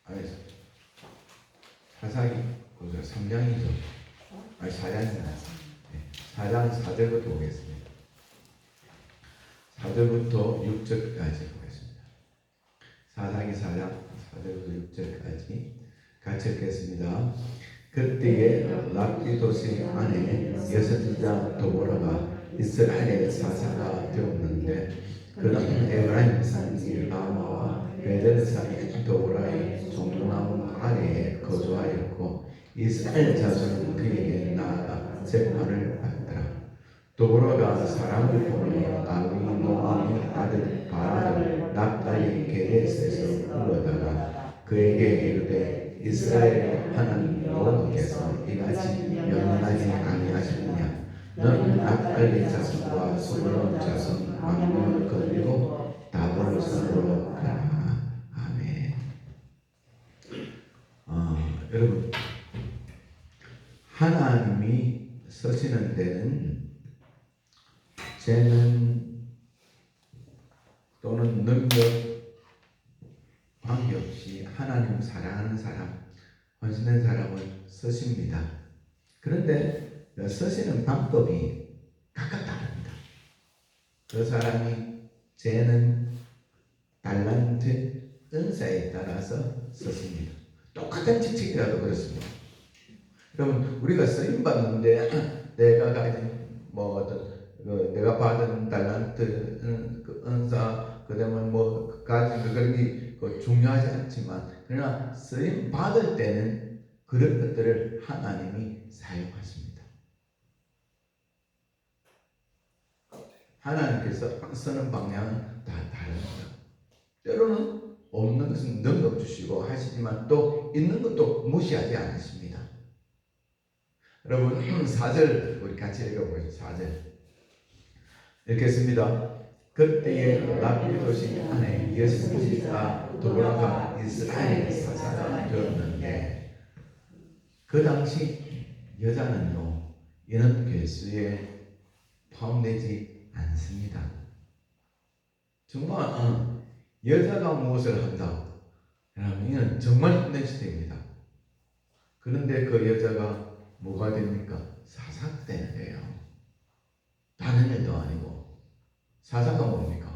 아니, 사사기 3장이죠. 아니 4장입니다. 4장 4절부터 보겠습니다. 4절부터 6절까지 보겠습니다. 사사기 4장 4절부터 6절까지 같이 읽겠습니다. 그때에 랍디 도시 안에 여섯자 도보라가 이스라엘의 사사가 되었는데 그는 에브라임 산지 라마와 베델 사이 도보라의 종로나무 아래에 거주하였고 이스라엘 자손은 그에게 나아가 재판을 받더라. 도보라가 사람을 보내 아비노함의 아들 바라를 납달리 게레스에서 불러다가 그에게 이르되 이스라엘의 하나님 여호와께서 이같이 명령하지 아니하셨느냐? 너는 납달리 자손과 스불론 자손 만민을 거두고 다볼을 선으로 가라. 아멘. 여러분, 하나님이 서시는 데는 재능 또는 능력 관계없이 하나님 사랑하는 사람, 헌신된 사람은 서십니다. 그런데 서시는 방법이 각각 다릅니다. 그 사람이 재능, 달란트, 은사에 따라서 서십니다. 똑같은 직책이라도 그렇습니다. 여러분, 우리가 쓰임 받는데 내가 가진 내가 받은 달란트, 은사, 그다음에 가진 그런 중요하지 않지만 그러나 쓰임 받을 때는 그런 것들을 하나님이 사용하십니다. 하나님께서 쓰는 방향은 다 다릅니다. 때로는 없는 것은 능력 주시고 하시지만 또 있는 것도 무시하지 않으십니다. 여러분 4절 우리 같이 읽어보시죠. 4절 읽겠습니다. 그때에 랍디 도시 안에 여섯지가 도보라가 이스라엘 사사가 되었는데 그 당시 여자는요 이는 괴수에 포함되지 않습니다. 정말 여자가 무엇을 한다? 그러면 이는 정말 힘든 시대입니다. 그런데 그 여자가 뭐가 됩니까? 사사가 되는 거예요. 다른 일도 아니고 사사가 뭡니까?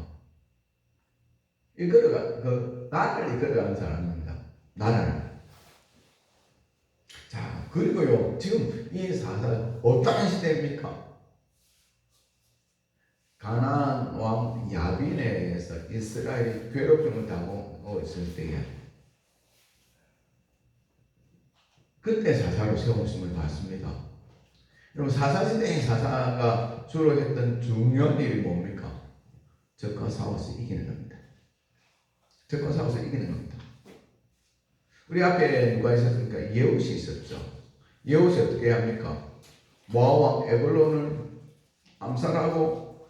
나라를 이끌어가는 사람입니다. 나라를. 자, 그리고요 지금 이 사사 어떠한 시대입니까? 가나안 왕 야빈에 의해서 이스라엘이 괴롭힘을 당하고 있을 때에 그때 사사로 세우심을 받습니다. 여러분 사사시대의 사사가 주로 했던 중요한 일이 뭡니까? 적과 싸워서 이기는 겁니다. 적과 싸워서 이기는 겁니다. 우리 앞에 누가 있었습니까? 예후시 있었죠. 예후시 어떻게 합니까? 모압 왕 에글론을 암살하고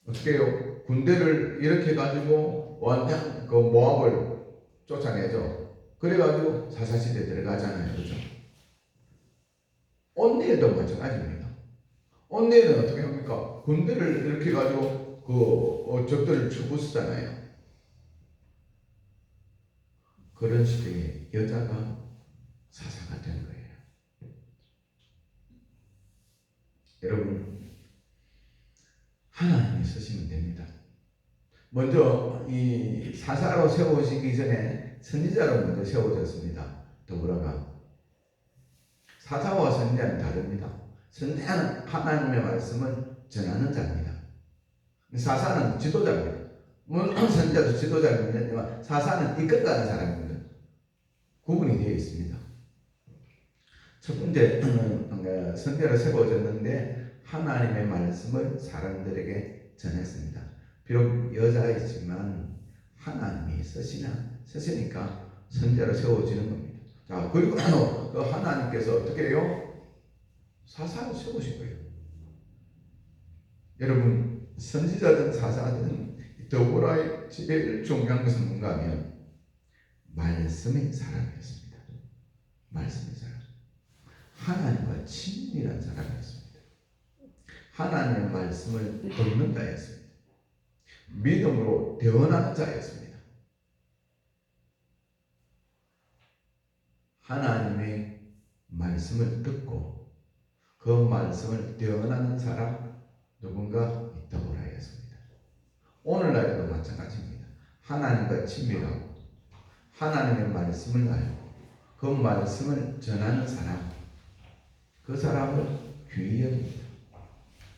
어떻게 해요? 군대를 일으켜 가지고 완전 그 모압을 쫓아내죠. 그래가지고 사사시대 들어가잖아요. 그죠? 온니엘도 마찬가지입니다. 온니엘은 어떻게 합니까? 군대를 이렇게 가지고 적들을 쳐부수잖아요. 그런 시대에 여자가 사사가 된 거예요. 여러분, 하나님이 쓰시면 됩니다. 먼저 이 사사로 세우시기 전에 선지자로 먼저 세워졌습니다. 도보라가. 사사와 선지자는 다릅니다. 선지자는 하나님의 말씀을 전하는 자입니다. 사사는 지도자입니다. 물론 선지자도 지도자입니다만 사사는 이끌어가는 사람입니다. 구분이 되어 있습니다. 첫 번째 선지자로 세워졌는데 하나님의 말씀을 사람들에게 전했습니다. 비록 여자이지만 하나님이 쓰시니까 선지자로 세워지는 겁니다. 자, 그리고 그 하나님께서 어떻게 해요? 사사를 세우신 거예요. 여러분, 선지자든 사사든 더보라의 제일 중요한 것은 뭔가 하면 말씀의 사람이었습니다. 말씀의 사람. 하나님과 친밀한 사람이었습니다. 하나님의 말씀을 듣는 자였습니다. 믿음으로 대언하는 자였습니다. 하나님의 말씀을 듣고 그 말씀을 대언하는 사람 누군가 있다고 하였습니다. 오늘날에도 마찬가지입니다. 하나님과 친밀하고 하나님의 말씀을 알고 그 말씀을 전하는 사람, 그 사람을 귀히 여깁니다.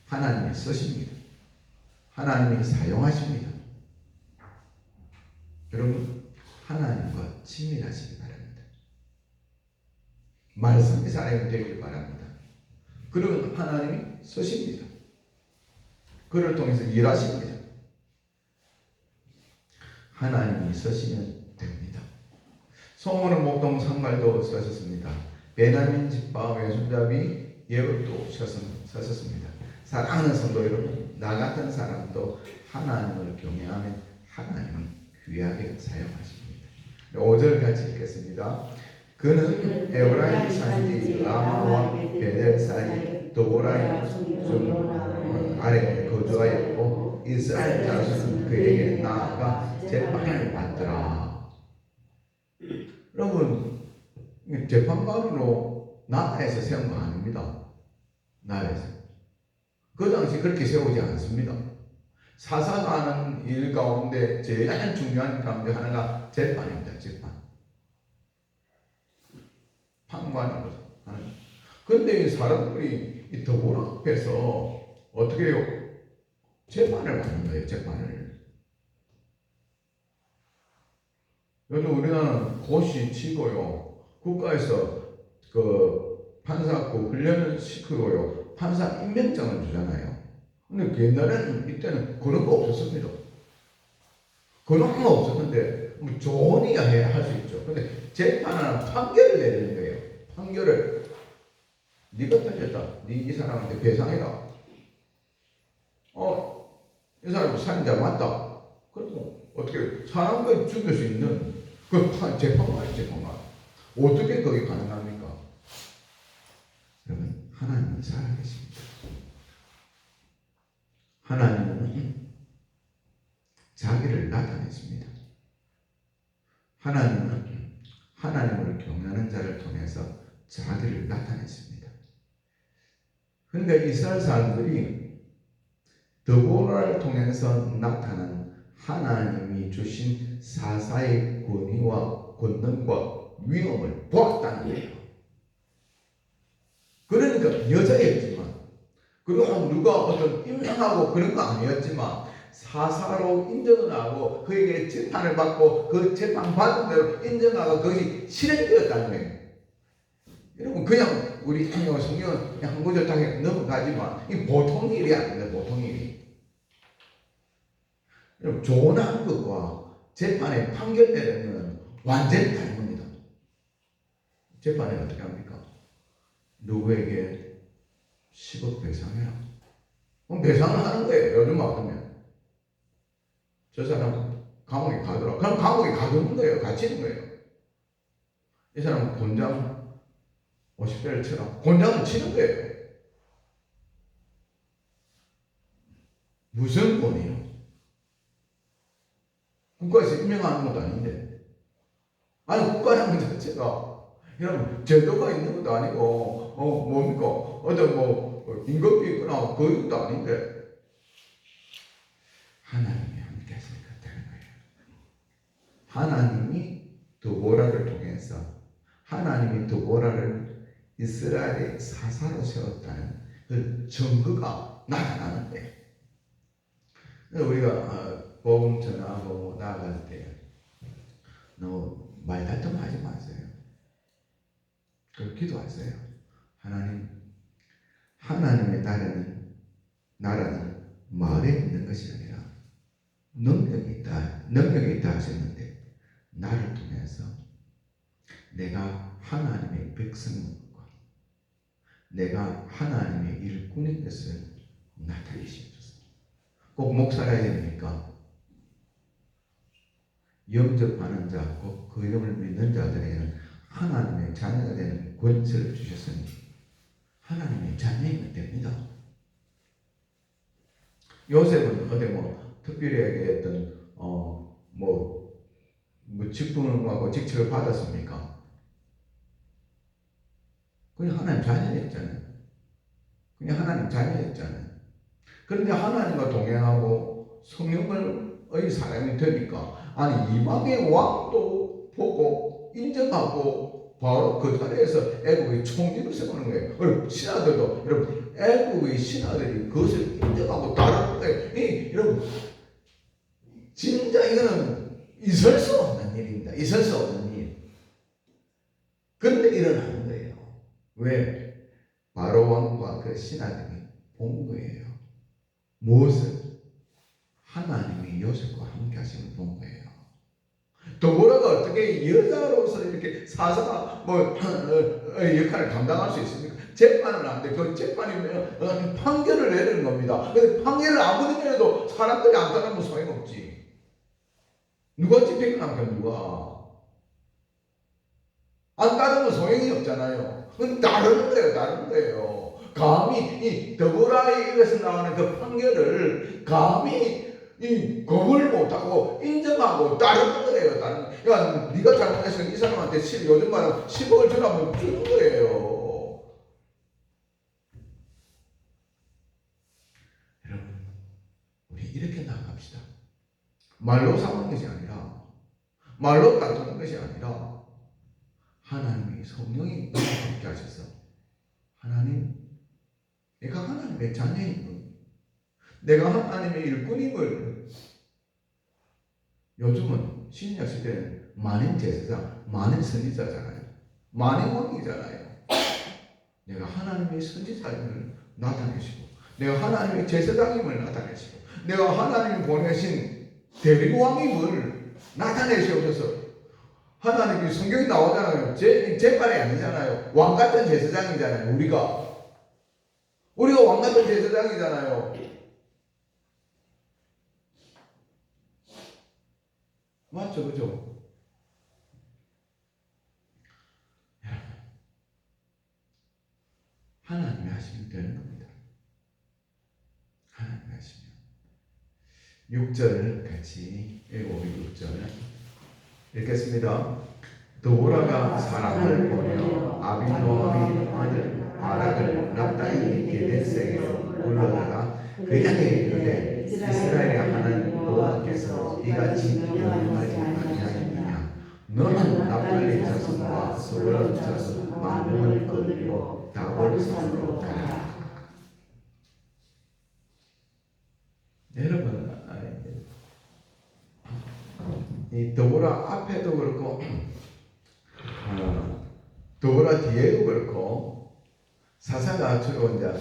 하나님이 쓰십니다. 하나님이 사용하십니다. 여러분, 하나님과 친밀하시기 바랍니다. 말씀의 사람이 되길 바랍니다. 그러면 하나님이 쓰십니다. 그를 통해서 일하십니다. 하나님이 쓰시면 됩니다. 소문은 목동 상갈도 쓰셨습니다. 베냐민 집파 외손잡이 예언도 쓰셨습니다. 사랑하는 성도 여러분, 나 같은 사람도 하나님을 경외하면 하나님은 귀하게 사용하십니다. 5절 같이 읽겠습니다. 그는 에브라임 산지 라마와 베델 사이 도보라의 sun 아래에 거주하였고 이스라엘 자손은 그에게 나아가 재판을 받더라. 여러분, 재판관으로 나라에서 세운 거 아닙니다. 나라에서. 그 당시 그렇게 세우지 않습니다. 사사하는 일 가운데 제일 중요한 가운데 하나가 재판입니다. 재판. 판관으로 하는. 그런데 이 사람들이 이 더불어 앞에서 어떻게 해요? 재판을 받는 거예요. 재판을. 요즘 우리나라는 고시 치고요. 국가에서 그 판사고 훈련을 시키고요. 판사 임명장을 주잖아요. 근데 옛날에는 이때는 그런 거 없었습니다. 그런 거 없었는데 뭐 조언이야 해야 할 수 있죠. 근데 재판은 판결을 내리는 거예요. 판결을 네가 틀렸다. 이 사람한테 배상해라. 이 사람 살인자 맞다. 그리고 어떻게 사람을 죽일 수 있는 그 재판관이 재판관. 어떻게 그게 가능합니까? 여러분, 하나님은 살아계십니다. 하나님은 자기를 나타내십니다. 하나님은 하나님을 경외하는 자를 통해서 자기를 나타냈습니다. 그런데 이스라엘 사람들이 드보라를 통해서 나타난 하나님이 주신 사사의 권위와 권능과 위엄을 보았다는 거예요. 그러니까 여자였지만, 그리고 누가 어떤 임명하고 그런 거 아니었지만 사사로 인정을 하고 그에게 재판을 받고 그 재판 받은 대로 인정하고 그것이 실행되었다는 거예요. 여러분, 그냥 우리 성경은 한 구절 딱 넘어가지만 이 보통 일이 아닙니다. 보통 일이. 여러분, 조언하는 것과 재판에 판결 내리는 것은 완전히 다른 겁니다. 재판에 어떻게 합니까? 누구에게 10억 배상해라. 그럼 배상을 하는 거예요. 요즘 같으면. 저 사람 감옥에 가더라. 그럼 감옥에 가두는 거예요. 갇히는 거예요. 이 사람은 곤장 50대를 쳐라. 곤장을 치는 거예요. 무슨 권이에요? 국가에서 임명하는 것도 아닌데. 아니, 국가라는 것 자체가 여러분 제도가 있는 것도 아니고 뭡니까? 어떤 임금이 있거나 그것도 아닌데 하나님이 함께 하실 것 같다는 거예요. 하나님이 드보라를 통해서 하나님이 드보라를 이스라엘의 사사로 세웠다는 그 증거가 나타나는 거예요. 우리가 복음 전하고 나아갈 때 너무 말다툼 하지 마세요. 기도하세요. 하나님의 나라는 마을에 있는 것이 아니라 능력이 있다 하셨는데 나를 통해서 내가 하나님의 백성과 내가 하나님의 일꾼인 것을 나타내시옵소서. 꼭 목사라야 됩니까? 영접하는 자, 꼭 그 이름을 믿는 자들에게는 하나님의 자녀가 되는 권세를 주셨으니 하나님의 자녀이면 됩니다. 요셉은 어디 특별히 어떤 직분하고 직책을 받았습니까? 그냥 하나님 자녀였잖아요. 그냥 하나님 자녀였잖아요. 그런데 하나님과 동행하고 성령의 사람이 되니까 아니 이방의 왕도 보고 인정하고 바로 그 자리에서 애국의 총리를 세우는 거예요. 여러분 신하들도 여러분 애국의 신하들이 그것을 인정하고 따르는 거예요. 여러분 진짜 이거는 있을 수 없는 일입니다. 있을 수 없는 일. 그런데 일어나는 거예요. 왜? 바로 왕과 그 신하들이 본 거예요. 무엇을? 하나님이 요셉과 함께 하심을 본 거예요. 도보라가 어떻게 여자로서 이렇게 사사가 역할을 감당할 수 있습니까? 재판은 안 돼. 그 재판이면 판결을 내리는 겁니다. 근데 판결을 아무리 내려도 사람들이 안 따르면 소용없지. 누가 집행을 하면 누가? 안 따르면 소용이 없잖아요. 그건 다른 거예요. 감히 이 더보라의 입에서 나오는 그 판결을 감히 이 거부를 못하고 인정하고 따르는 거예요. 그러니까 네가 잘못했으면 이 사람한테 요즘 말은 10억을 주라면 주는 거예요. 여러분, 우리 이렇게 나갑시다. 말로 사는 것이 아니라, 말로 다투는 것이 아니라, 하나님의 성령이 함께 하셔서 하나님, 내가 하나님의 자녀임을, 내가 하나님의 일꾼임을. 요즘은 신약 시대는 만인 제사장, 만인 선지자잖아요. 만인 왕이잖아요. 내가 하나님의 선지자임을 나타내시고, 내가 하나님의 제사장임을 나타내시고, 내가 하나님이 보내신 대리왕임을 나타내시옵소서. 하나님이 성경이 나오잖아요. 재판이 아니잖아요. 왕 같은 제사장이잖아요. 우리가 왕 같은 제사장이잖아요. 맞죠, 그죠? 하나님이 하시면 되는 겁니다. 하나님이 하시면. 6절 같이 읽어보기 6절 읽겠습니다. 도보라가 사람을 보내어 아비노함의 아들 바락을 납달리 게데스에게로 불러다가 그에게 이르되 이스라엘의 하나님 여호와께서 이같이 명령하지 아니하였느냐. 너는 납달리 자손과 스불론 자손 만명을 거두고 다볼산으로 가라. 여러분, 이 도보라 앞에도 그렇고 도보라 뒤에도 그렇고 사사가 주로 이제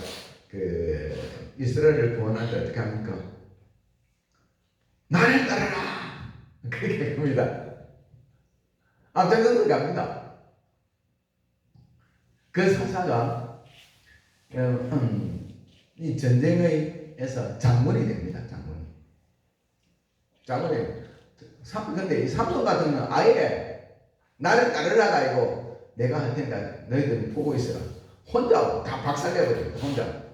그 이스라엘을 구원할 때 어떻게 합니까? 나를 따르라 그렇게 합니다. 앞장서서 갑니다. 그 사사가 이 전쟁에서 장군이 됩니다. 장군이. 근데 이 삼손 같은 경우는 아예 나를 따르라가 아니고 내가 할 테니까 너희들 보고 있어라. 혼자 다 박살내버려요. 혼자.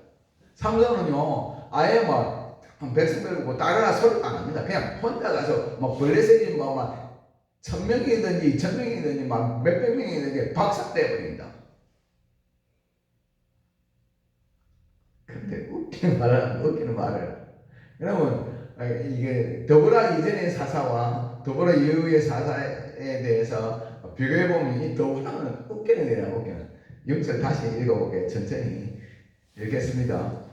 삼손은요 아예 막 백성 데리고 따르라 소리 안 합니다. 그냥 혼자 가서 막 블레셋이 막 1000명이든지 2000명이든지 막 몇백 명이든지 박살내버립니다. 근데 웃기는 말을. 여러분 이게 더보라 이전의 사사와 더보라 이후의 사사에 대해서 비교해보면 이 더보라는 웃기는 일이야. 웃기는. 6절 다시 읽어보게. 천천히 읽겠습니다.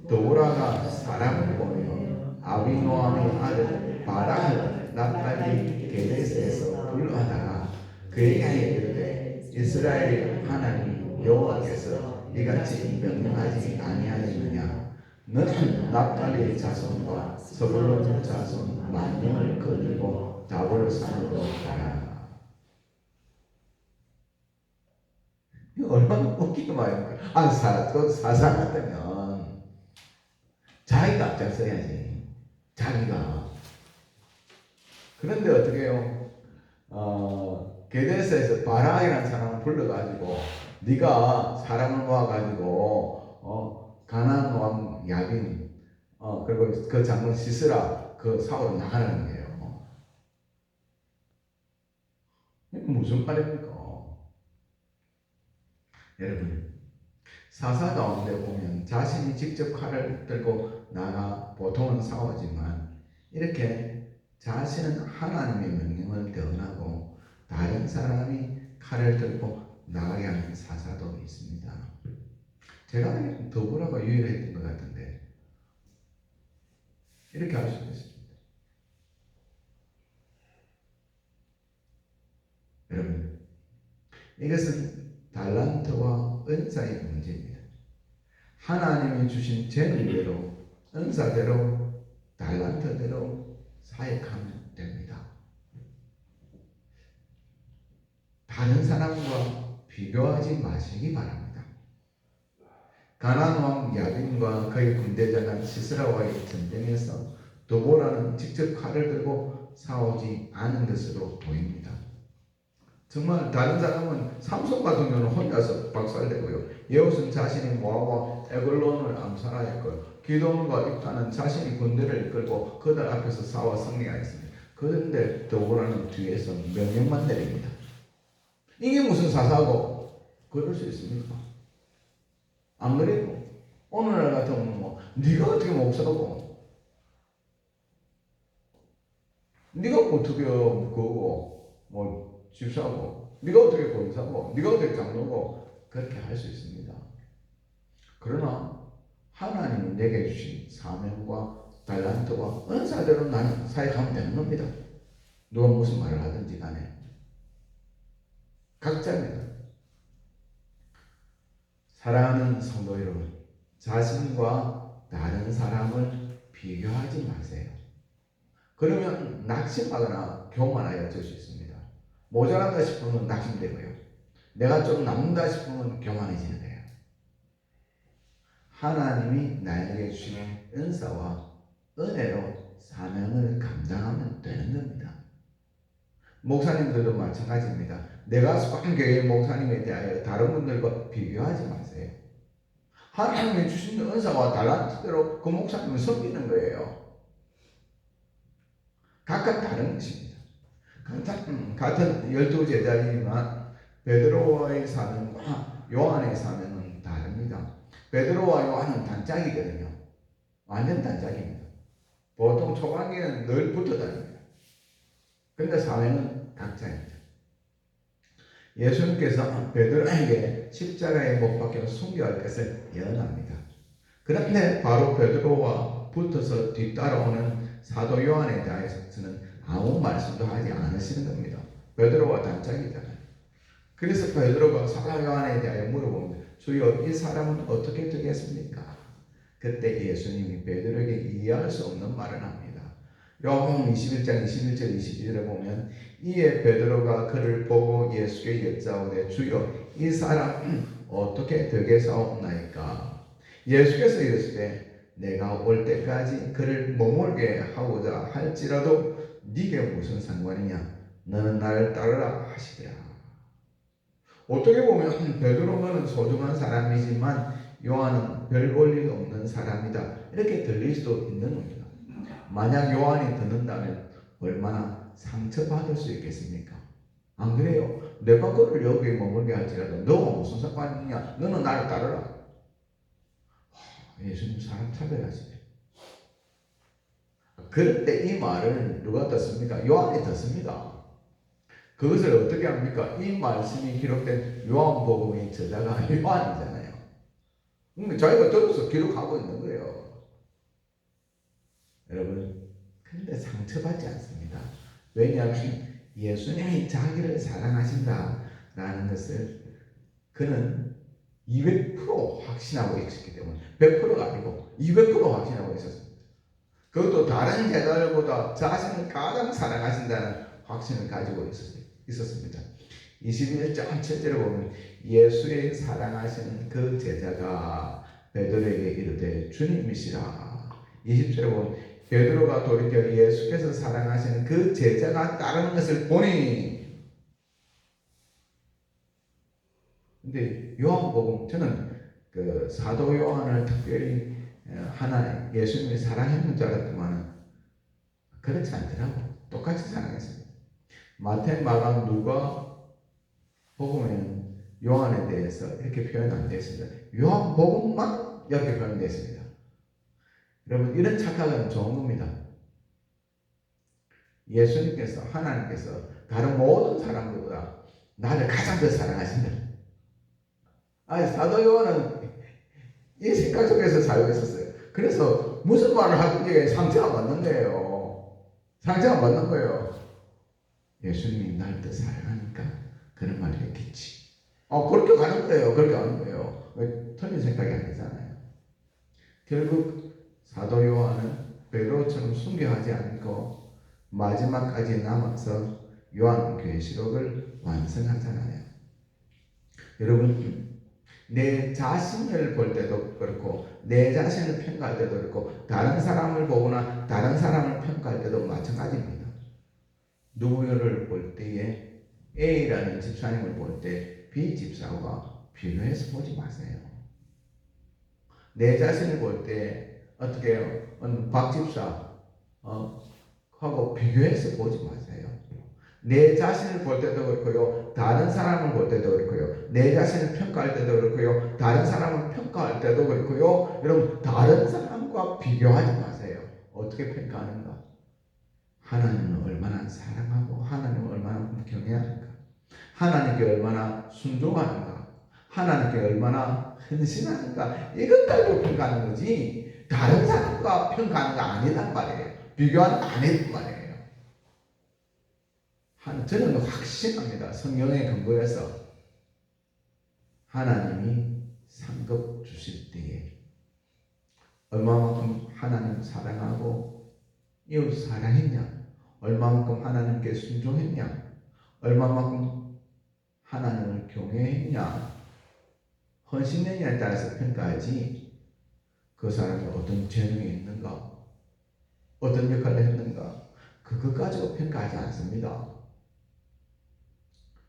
더보라가 사람을 보내어 아비노함의 아들 바락을 납달리 게데스에서 불러다가 그에게 이르되 이스라엘의 하나님 여호와께서 이같이 명령하지 아니하였느냐. 너는 납달리 자손과 스불론 자손 만명을 거두고 다볼산으로 가라. 이거 얼마나 웃기는 말입니까? 사사 같으면 자기가 앞장서야지. 자기가. 그런데 어떻게 해요? 게데스에서 바락이라는 사람을 불러가지고 네가 사람을 모아가지고 가나안 왕 야빈 그리고 그 장군 시스라 그 사울을 나가라는 거예요. 무슨 말입니까? 여러분, 사사 가운데 보면 자신이 직접 칼을 들고 나가 보통은 싸우지만 이렇게 자신은 하나님의 명령을 대언하고 다른 사람이 칼을 들고 나가게 하는 사사도 있습니다. 제가 알기로는 더불어가 유일했던 것 같은데 이렇게 할 수도 있습니다. 여러분, 이것은 달란트와 은사의 문제입니다. 하나님이 주신 재능대로, 은사대로, 달란트대로 사역하면 됩니다. 다른 사람과 비교하지 마시기 바랍니다. 가나안 왕 야빈과 그의 군대장관 시스라와의 전쟁에서 도보라는 직접 칼을 들고 싸우지 않은 것으로 보입니다. 정말 다른 사람은 삼손 같은 경우는 혼자서 박살내고요. 여호수는 자신이 모압과 에글론을 암살하였고요. 기드온과 입다는 자신이 군대를 이끌고 그들 앞에서 싸워 승리하였습니다. 그런데 도보라는 뒤에서 명령만 내립니다. 이게 무슨 사사고 그럴 수 있습니까? 안 그래도 오늘날 같으면 네가 어떻게 목사고 네가 어떻게 그거고 집사고 네가 어떻게 권사고 네가 어떻게 장로고 그렇게 할 수 있습니다. 그러나 하나님이 내게 주신 사명과 달란트와 은사대로 나는 사역하면 되는 겁니다. 누가 무슨 말을 하든지 간에 각자입니다. 사랑하는 성도 여러분, 자신과 다른 사람을 비교하지 마세요. 그러면 낙심하거나 교만하여질 수 있습니다. 모자란다 싶으면 낙심되고요. 내가 좀 남는다 싶으면 교만해지는 거예요. 하나님이 나에게 주신 은사와 은혜로 사명을 감당하면 되는 겁니다. 목사님들도 마찬가지입니다. 내가 속한 교회 목사님에 대하여 다른 분들과 비교하지 마세요. 하나님이 주신 은사와 달란트대로 그 목사님을 섬기는 거예요. 각각 다른 것입니다. 같은 12제자이지만 베드로와의 사명과 요한의 사명은 다릅니다. 베드로와 요한은 단짝이거든요. 완전 단짝입니다. 보통 초반기는 늘 붙어 다닙니다. 그런데 사명은 각자입니다. 예수님께서 베드로에게 십자가에 못 박혀 순교할 것을 예언합니다. 그런데 바로 베드로와 붙어서 뒤따라오는 사도 요한에 대해서는 아무 말씀도 하지 않으시는 겁니다. 베드로와 단짝이잖아요. 그래서 베드로가 사도 요한에 대하여 물어봅니다. 주여, 이 사람은 어떻게 되겠습니까? 그때 예수님이 베드로에게 이해할 수 없는 말을 합니다. 요한복음 21장 21절 22절에 보면 이에 베드로가 그를 보고 예수께 여짜오되 주여, 이 사람은 어떻게 되겠사옵나이까? 예수께서 이르시되 내가 올 때까지 그를 머물게 하고자 할지라도 네게 무슨 상관이냐? 너는 나를 따르라 하시리라. 어떻게 보면 베드로는 소중한 사람이지만 요한은 별 볼일 없는 사람이다, 이렇게 들릴 수도 있는 겁니다. 만약 요한이 듣는다면 얼마나 상처받을 수 있겠습니까? 안 그래요? 내가 그를 여기에 머물게 할지라도 너가 무슨 상관이냐? 너는 나를 따르라. 예수님 사람 차별하시네. 그럴 때 이 말을 누가 듣습니까? 요한이 듣습니다. 그것을 어떻게 합니까? 이 말씀이 기록된 요한복음의 저자가 요한이잖아요. 자기가 들어서 기록하고 있는 거예요. 여러분, 근데 상처받지 않습니다. 왜냐하면 예수님이 자기를 사랑하신다라는 것을 그는 200% 확신하고 있었기 때문에 100%가 아니고 200% 확신하고 있었습니다. 그것도 다른 제자들보다 자신을 가장 사랑하신다는 확신을 가지고 있었습니다. 21장 7절에 보면 예수의 사랑하시는 그 제자가 베드로에게 이르되 주님이시라. 20절에 보면 베드로가 돌이켜 예수께서 사랑하시는 그 제자가 따르는 것을 보니. 근데 요한복음, 저는 그 사도 요한을 특별히 하나 예수님이 사랑했는 줄 알았더만 그렇지 않더라고. 똑같이 사랑했습니다. 마태, 마가, 누가 복음에는 요한에 대해서 이렇게 표현 안 되어 있습니다. 요한복음만 이렇게 표현되어 있습니다. 여러분, 이런 착각은 좋은 겁니다. 예수님께서, 하나님께서 다른 모든 사람들보다 나를 가장 더 사랑하신다. 아니, 사도 요한은 이 생각 속에서 살고 있었어요. 그래서 무슨 말을 하든지 상처 안 받는 거예요. 상처 안 받는 거예요. 예수님이 날 더 사랑하니까 그런 말을 했겠지. 그렇게 가는 거예요. 그렇게 가는 거예요. 왜 틀린 생각이 아니잖아요. 결국 사도 요한은 베드로처럼 순교하지 않고 마지막까지 남아서 요한계시록을 완성하잖아요. 여러분, 내 자신을 볼 때도 그렇고 내 자신을 평가할 때도 그렇고 다른 사람을 보거나 다른 사람을 평가할 때도 마찬가지입니다. 누구를 볼 때에 A라는 집사님을 볼 때 B 집사와 비교해서 보지 마세요. 내 자신을 볼 때 어떻게 해요? 박 집사 하고 비교해서 보지 마세요. 내 자신을 볼 때도 그렇고요. 다른 사람을 볼 때도 그렇고요. 내 자신을 평가할 때도 그렇고요. 다른 사람을 평가할 때도 그렇고요. 여러분, 다른 사람과 비교하지 마세요. 어떻게 평가하는가? 하나님을 얼마나 사랑하고 하나님을 얼마나 경외하는가? 하나님께 얼마나 순종하는가? 하나님께 얼마나 헌신하는가? 이것 가지고 평가하는 거지 다른 사람과 평가하는 거 아니란 말이에요. 비교하는 거 아니란 말이에요. 저는 확신합니다. 성경에 근거해서 하나님이 상급 주실 때에 얼마만큼 하나님 사랑하고 이웃 사랑했냐, 얼마만큼 하나님께 순종했냐, 얼마만큼 하나님을 경외했냐, 헌신했냐에 따라서 평가하지 그 사람이 어떤 재능이 있는가, 어떤 역할을 했는가, 그것 가지고 평가하지 않습니다.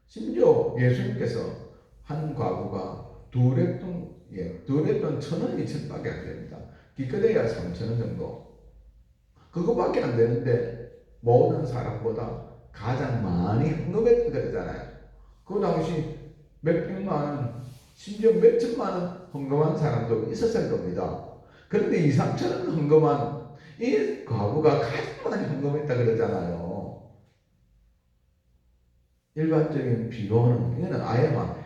심지어 예수님께서 한 과부가 두랩돈 1,000원, 2,000원밖에 안 됩니다. 기껏해야 3,000원 정도. 그거밖에 안 되는데 모든 사람보다 가장 많이 헌금했다 그러잖아요. 그 당시 몇백만 원, 심지어 몇천만 원 헌금한 사람도 있었을 겁니다. 그런데 2, 3천원 헌금한 이 과부가 가장 많이 헌금했다 그러잖아요. 일반적인 비교는 이거는 아예 막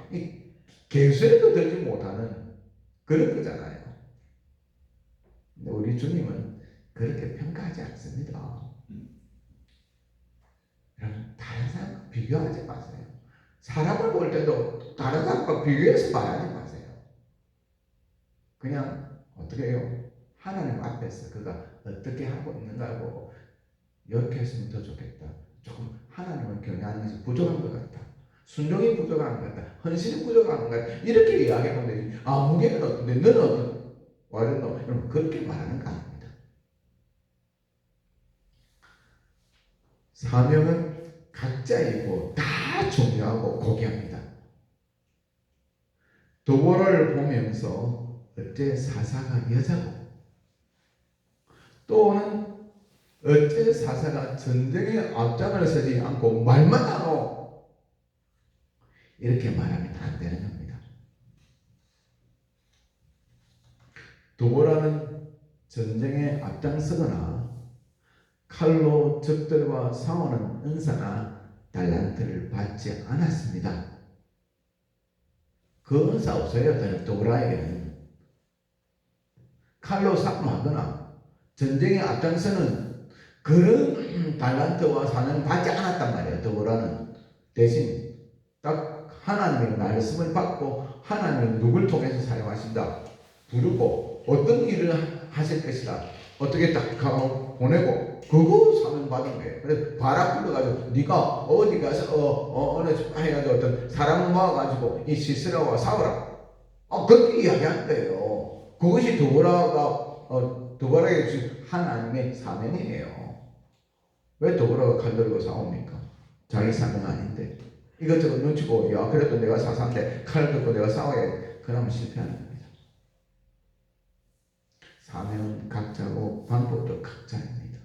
개수에도 들지 못하는 그런 거잖아요. 근데 우리 주님은 그렇게 평가하지 않습니다. 여러분, 다른 사람과 비교하지 마세요. 사람을 볼 때도 다른 사람과 비교해서 말하지 마세요. 그냥 어떻게 해요? 하나님 앞에서 그가 어떻게 하고 있는가 보고 이렇게 했으면 더 좋겠다. 조금 하나님을 경외하는 것이 부족한 것 같다. 순종이 부족한 것 같다. 헌신이 부족한 것 같다. 이렇게 이야기하면 되지. 무게는 어떤데 너는 어떤 와르노 여러분 그렇게 말하는 거 아닙니다. 사명은 각자이고 다 중요하고 고귀합니다. 도보를 보면서 어째 사사가 여자고 또는 어째 사사가 전쟁에 앞장을 서지 않고 말만 하노 이렇게 말하면 안 되는 겁니다. 도보라는 전쟁에 앞장서거나 칼로 적들과 싸우는 은사나 달란트를 받지 않았습니다. 그 은사 없어요. 도보라에게는 칼로 싸움하거나 전쟁에 앞장서는 그런 달란트와 사명을 받지 않았단 말이에요. 도보라는 대신 딱 하나님의 말씀을 받고 하나님은 누굴 통해서 사용하신다 부르고 어떤 일을 하실 것이다 어떻게 딱 가고 보내고 그거 사명 받은 거예요. 그래서 바라 불러가지고 네가 어디 가서 어느 해가지고 어떤 사람을 모아가지고 이 시스라와 싸우라 그렇게 이야기한 거예요. 그것이 도보라가 주신 하나님의 사명이에요. 왜 도보라가 칼 들고 싸웁니까? 자기 사명 아닌데 이것저것 눈치 보고 야 그래도 내가 사사인데 칼 들고 내가 싸워야 돼. 그러면 실패하는 겁니다. 사명은 각자고 방법도 각자입니다.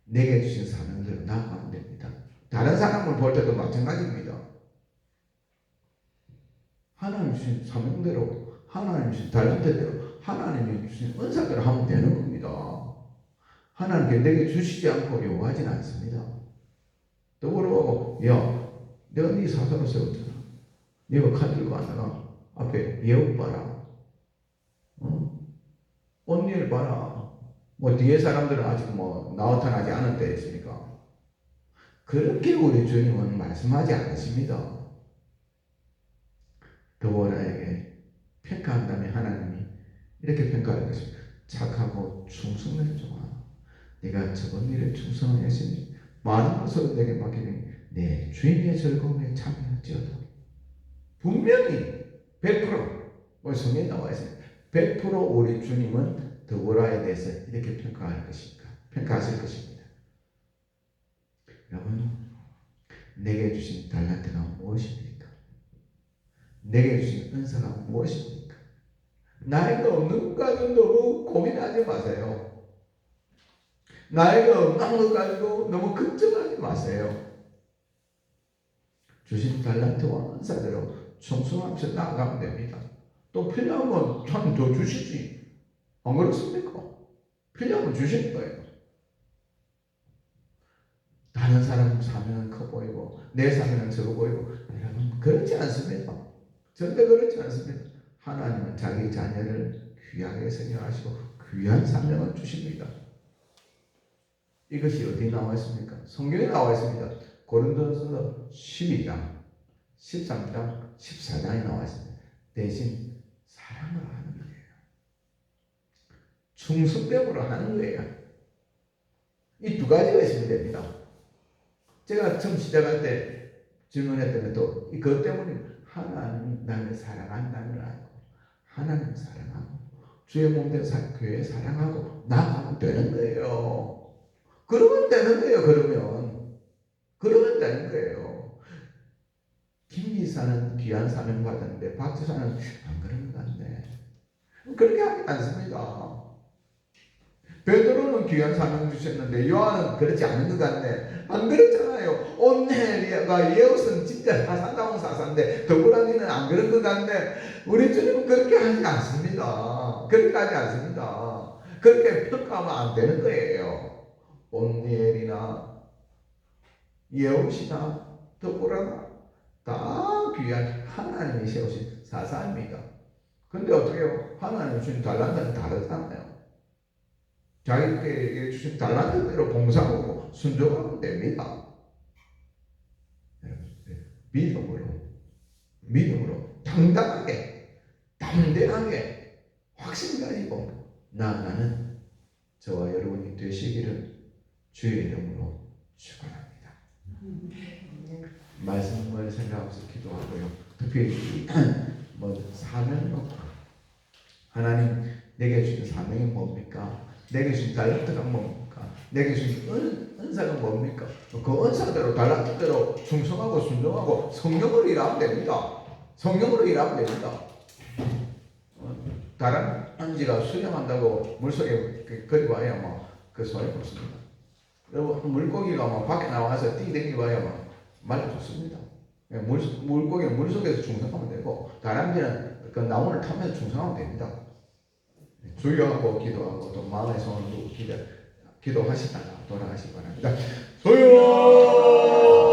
내게 주신 사명대로 나아가면 됩니다. 다른 사람을 볼 때도 마찬가지입니다. 하나님 주신 사명대로, 하나님 주신 달란트대로, 하나님이 주신 은사대로 하면 되는 겁니다. 하나님께 내게 주시지 않고 요구하진 않습니다. 더불어 야, 내가 네 사사로 세웠잖아. 네가 칼 들고 안 나가. 앞에 예옥 봐라. 언니를 봐라. 뭐 뒤에 사람들은 아직 뭐 나타나지 않은 때 있으니까. 그렇게 우리 주님은 말씀하지 않으십니다. 더보라에게 평가한다면 하나님이 이렇게 평가할 것입니다. 착하고 충성된 종아, 네가 저번 일에 충성하였으니 많은 것으로 내게 맡기니 내 주인의 즐거움에 참여할지어다. 분명히 100% 성경에 나와 있습니다. 100% 우리 주님은 더보라에 대해서 이렇게 평가하실 것입니다. 여러분, 내게 주신 달란트가 무엇입니까? 내게 주신 은사가 무엇입니까? 나이가 없는 것 가지고 너무 고민하지 마세요. 나이가 없는 것 가지고 너무 걱정하지 마세요. 주신 달란트와 은사대로 충성하면서 나아가면 됩니다. 또 필요하면 참 더 주시지. 안 그렇습니까? 필요하면 주실 거예요. 다른 사람 사명은 커 보이고 내 사명은 적어 보이고, 여러분 그렇지 않습니다. 절대 그렇지 않습니다. 하나님은 자기 자녀를 귀하게 생각하시고 귀한 사명을 주십니다. 이것이 어디 나와 있습니까? 성경에 나와 있습니다. 고린도전서 12장, 13장, 14장에 나와 있습니다. 대신 사랑으로 하는 거예요. 충성됨으로 하는 거예요. 이 두 가지가 있으면 됩니다. 제가 처음 시작할 때 질문했던 것도 그것 때문에 하나님이 나를 사랑한다는 걸 알고 하나님을 사랑하고 주의 몸된 교회 사랑하고 나아가면 되는 거예요. 그러면 되는 거예요. 그러면 되는 거예요. 김 이사는 귀한 사명 받았는데 박 지사는 안 그런 것 같네. 그렇게 하지 않습니다. 베드로는 귀한 사명 주셨는데 요한은 그렇지 않은 것 같네. 안 그렇잖아요. 온넬리아가 예우스는 진짜 사사다운 사사인데 더불어니는 안 그런 것 같네. 우리 주님은 그렇게 하지 않습니다. 그렇게 하지 않습니다. 그렇게 평가하면 안 되는 거예요. 온니엘이나 예우시나 더불어나 다 귀한 하나님이 세우신 사사입니다. 근데 어떻게 해요? 하나님 주신 달란트는 다르잖아요. 자기에게 주신 달란트대로 봉사하고 순종하면 됩니다. 믿음으로 담대하게 확신 가지고 나아가는 저와 여러분이 되시기를 주의 이름으로 축원합니다. 말씀을 생각하면서 기도하고요. 특별히 사명 놓고 하나님 내게 주신 사명이 뭡니까? 내게 주신 달란트가 뭡니까? 내게 주신 은사가 뭡니까? 그 은사대로 달란트대로 충성하고 순종하고 성령으로 일하면 됩니다. 다람쥐가 수영한다고 물속에 그리 와야 그 소용이 없습니다. 물고기가 밖에 나와서 뛰댕기 와야 말려 죽습니다. 물고기는 물속에서 충성하면 되고 다람쥐는 그 나무를 타면서 충성하면 됩니다. 주여하고 기도하고 또 마음의 소원을 기도하시다가 돌아가시기 바랍니다. 주여